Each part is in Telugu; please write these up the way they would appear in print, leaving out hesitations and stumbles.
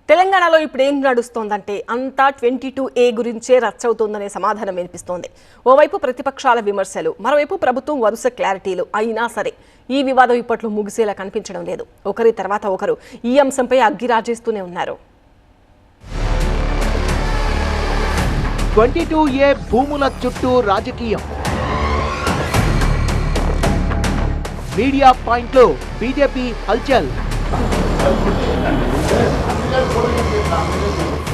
తెలంగాణలో ఇప్పుడు ఏం నడుస్తోందంటే అంతా 22A గురించే రచ్చవుతోందనే సమాధానం వినిపిస్తోంది. ఓవైపు ప్రతిపక్షాల విమర్శలు, మరోవైపు ప్రభుత్వం వరుస క్లారిటీలు. అయినా సరే ఈ వివాదం ఇప్పట్లో ముగిసేలా కనిపించడం లేదు. ఒకరి తర్వాత ఒకరు ఈ అంశంపై అగ్గిరాజేస్తూనే ఉన్నారు. 22A భూముల చుట్టూ రాజకీయం. మీడియా పాయింట్లో బీజేపీ హల్చల్.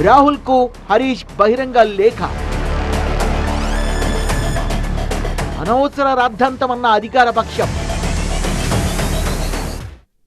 రాహుల్ కు హరీష్ బహిరంగ లేఖ. అనవసర రాద్ధాంతమన్న అధికార పక్షం.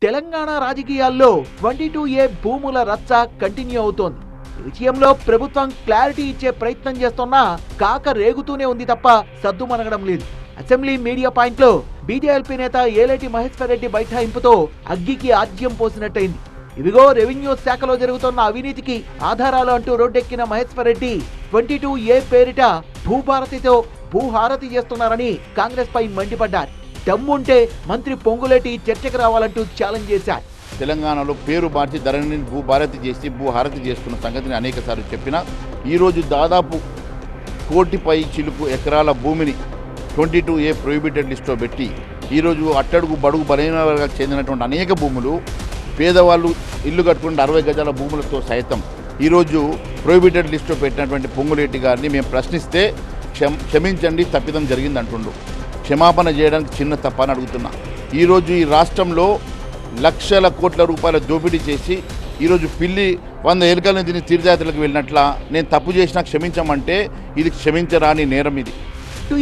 తెలంగాణ రాజకీయాల్లో 22A భూముల రచ్చ కంటిన్యూ అవుతోంది. ఈ విషయంలో ప్రభుత్వం క్లారిటీ ఇచ్చే ప్రయత్నం చేస్తున్నా కాక రేగుతూనే ఉంది తప్ప సద్దుమనగడం లేదు. అసెంబ్లీ మీడియా పాయింట్లో బీజేపీ నేత ఏలేటి మహేశ్వర్ రెడ్డి బైఠాయింపుతో అగ్గికి ఆజ్యం పోసినట్టయింది. ఇదిగో రెవెన్యూ శాఖలో జరుగుతున్న అవినీతికి ఆధారాలు అంటూ రోడ్డెక్కిన మహేశ్వర్ రెడ్డి 22A పేరిట భూభారతితో భూహారతి చేస్తున్నారని కాంగ్రెస్ పై మండిపడ్డారు. దమ్ముంటే మంత్రి పొంగులేటి చర్చకు రావాలంటూ ఛాలెంజ్ చేశారు. తెలంగాణలో పేరు మార్చి ధరణిని భూభారతి చేసి భూహారతి చేస్తున్న సంగతిని అనేక సార్లు చెప్పినా ఈరోజు దాదాపు 1 కోటి పై చిలుకు ఎకరాల భూమిని 22A ప్రొహిబిటెడ్ లిస్టులో పెట్టి ఈరోజు అట్టడుగు బడుగు బలహీన వర్గాలకు చెందినటువంటి అనేక భూములు పేదవాళ్ళు ఇల్లు కట్టుకున్న 60 గజాల భూములతో సైతం ఈరోజు ప్రొహిబిటెడ్ లిస్టులో పెట్టినటువంటి పొంగులేటి గారిని మేము ప్రశ్నిస్తే క్షమించండి తప్పిదం జరిగిందంటుండు. క్షమాపణ చేయడానికి చిన్న తప్ప అని అడుగుతున్నా. ఈరోజు ఈ రాష్ట్రంలో లక్షల కోట్ల రూపాయల దోపిడీ చేసి ఈరోజు పిల్లి 100 ఎలుకలను తిని తీర్థయాత్రలకు వెళ్ళినట్ల నేను తప్పు చేసినా క్షమించమంటే ఇది క్షమించరాని నేరం. ఇది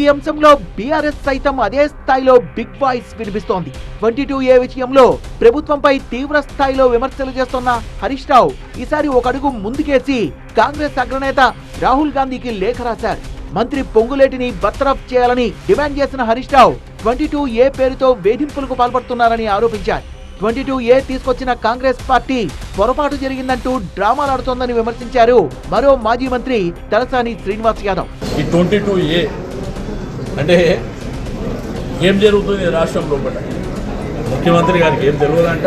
ఈ అంశంలో బీఆర్ఎస్ సైతం అదే స్థాయిలో బిగ్ వాయిస్ వినిపిస్తోంది. 22A విషయంలో ప్రభుత్వంపై తీవ్ర స్థాయిలో విమర్శలు చేస్తున్న హరీష్ రావు ఈసారి ఒక అడుగు ముందుకేసి కాంగ్రెస్ అగ్రనేత రాహుల్ గాంధీకి లేఖ రాశారు. మంత్రి పొంగులేటిని బర్తరఫ్ చేయాలని డిమాండ్ చేసిన హరీష్ రావు 22A పేరుతో వేధింపులకు పాల్పడుతున్నారని ఆరోపించారు. 22A తీసుకొచ్చిన కాంగ్రెస్ పార్టీ పొరపాటు జరిగిందంటూ డ్రామాలాడుతోందని విమర్శించారు మరో మాజీ మంత్రి తలసాని శ్రీనివాస్ యాదవ్. ఈ 22A అంటే ఏం జరుగుతుంది రాష్ట్రంలో? ముఖ్యమంత్రి గారికి ఏం తెలియదంట,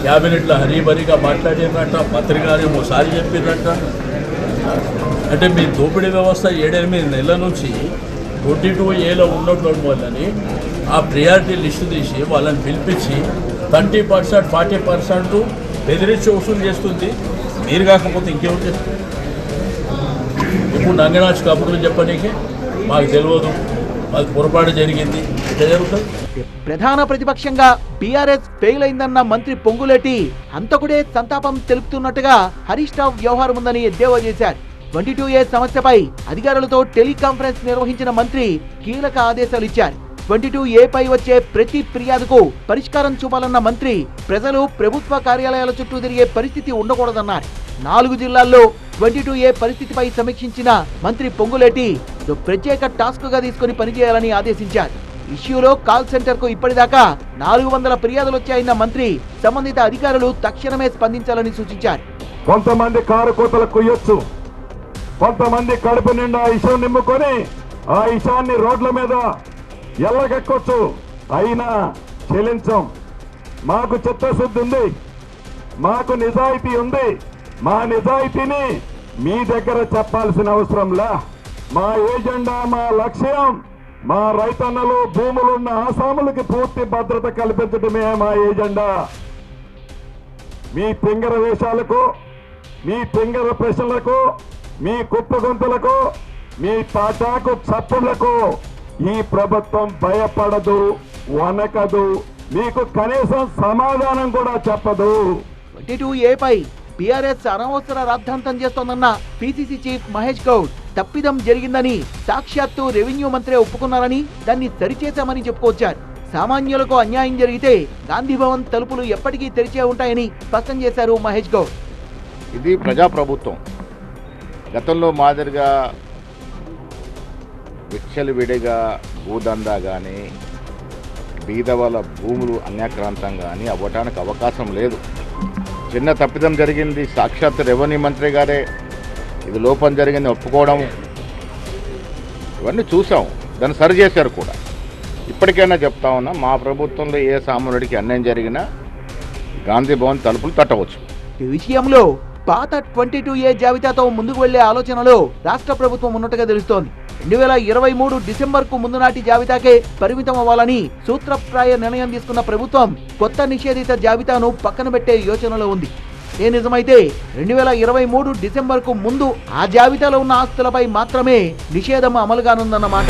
క్యాబినెట్లో హరీబరీగా మాట్లాడినట్ట, మంత్రి గారు ఓసారి చెప్పినట్ట. అంటే మీ దోపిడీ వ్యవస్థ 7-8 నెలల నుంచి 22Aలో ఉన్నటువంటి వాళ్ళని ఆ ప్రియారిటీ లిస్టు తీసి వాళ్ళని పిలిపించి 30%, 40% బెదిరించి వసూలు చేస్తుంది. మీరు కాకపోతే ఇంకేం చేస్తుంది? ఇప్పుడు నంగనాచ్ కబుర్లు చెప్పనీకే మాకు తెలియదు, మాకు పొరపాటు జరిగింది, ఇట్లా జరుగుతుంది. ప్రధాన ప్రతిపక్షంగా బీఆర్ఎస్ ఫెయిల్ అయిందన్న మంత్రి పొంగులేటి హంతకుడే సంతాపం తెలుపుతున్నట్టుగా హరీష్ రావు వ్యవహారం ఉందని ఎద్దేవా చేశారు. 22A సమస్యపై అధికారులతో టెలికాన్ఫరెన్స్ నిర్వహించిన మంత్రి కీలక ఆదేశాలు ఇచ్చారు. 22A పై వచ్చే ప్రతి ఫిర్యాదుకు పరిష్కారం చూపాలన్న మంత్రి ప్రజలు ప్రభుత్వ కార్యాలయాల చుట్టూ తిరిగే పరిస్థితి ఉండకూడదన్నారు. 4 జిల్లాల్లో 22A పరిస్థితిపై సమీక్షించిన మంత్రి పొంగులేటి ప్రత్యేక టాస్క్ గా తీసుకుని పనిచేయాలని ఆదేశించారు. ఇష్యూలో కాల్ సెంటర్ కు ఇప్పటిదాకా 400 ఫిర్యాదులు వచ్చాయన్న మంత్రి సంబంధిత అధికారులు తక్షణమే స్పందించాలని సూచించారు. కొంతమంది కారు కోతలకు కొయ్యొచ్చు, కొంతమంది కడుపు నిండా ఇషం నింపుకొని ఆ ఇషాన్ని రోడ్ల మీద ఎల్లగెక్కొచ్చు. అయినా చెల్లించం. మాకు చిత్తశుద్ధి ఉంది, మాకు నిజాయితీ ఉంది. మా నిజాయితీని మీ దగ్గర చెప్పాల్సిన అవసరంలా. మా ఎజెండా, మా లక్ష్యం మా రైతన్నలు, భూములున్న ఆసాములకి పూర్తి భద్రత కల్పించడమే మా ఎజెండా. మీ పింగర వేషాలకు, మీ పింగర ప్రశ్నలకు, మీ కుప్పగొంతులకు, మీ తాటాకు చప్పులకు ఈ ప్రభుత్వం భయపడదు, వనకదు, మీకు కనీసం సమాధానం కూడా చెప్పదు. 22A పై బీఆర్ఎస్ అనవసర రాద్ధాంతం చేస్తోందన్న పిసిసి చీఫ్ మహేష్ గౌడ్ తప్పిదం జరిగిందని సాక్షాత్తు రెవెన్యూ మంత్రి ఒప్పుకున్నారని దాన్ని సరిచేశామని చెప్పుకొచ్చారు. సామాన్యులకు అన్యాయం జరిగితే గాంధీ భవన్ తలుపులు ఎప్పటికీ తెరిచే ఉంటాయని స్పష్టం చేశారు మహేష్ గౌడ్. ఇది ప్రజాప్రభుత్వం. గతంలో మాదిరిగా విచ్చలవిడిగా భూదందా కానీ బీదవాళ్ళ భూములు అన్యాక్రాంతం కానీ అవ్వటానికి అవకాశం లేదు. చిన్న తప్పిదం జరిగింది, సాక్షాత్ రెవెన్యూ మంత్రి గారే ఇది లోపం జరిగింది ఒప్పుకోవడం, ఇవన్నీ చూసాం. దాన్ని సరిచేశారు కూడా. ఇప్పటికైనా చెప్తా ఉన్నా, మా ప్రభుత్వంలో ఏ సామాన్యుడికి అన్యాయం జరిగినా గాంధీ భవన్ తలుపులు తట్టవచ్చు. ఈ విషయంలో పాత 22A జాబితాతో ముందుకు వెళ్లే ఆలోచనలో రాష్ట్ర ప్రభుత్వం ఉన్నట్టుగా తెలుస్తోంది. 2023 డిసెంబర్కు ముందు నాటి జాబితాకే పరిమితం అవ్వాలని సూత్రప్రాయ నిర్ణయం తీసుకున్న ప్రభుత్వం కొత్త నిషేధిత జాబితాను పక్కన పెట్టే యోచనలో ఉంది. ఏ నిజమైతే 2023 డిసెంబర్కు ముందు ఆ జాబితాలో ఉన్న ఆస్తులపై మాత్రమే నిషేధం అమలు కానుందన్నమాట.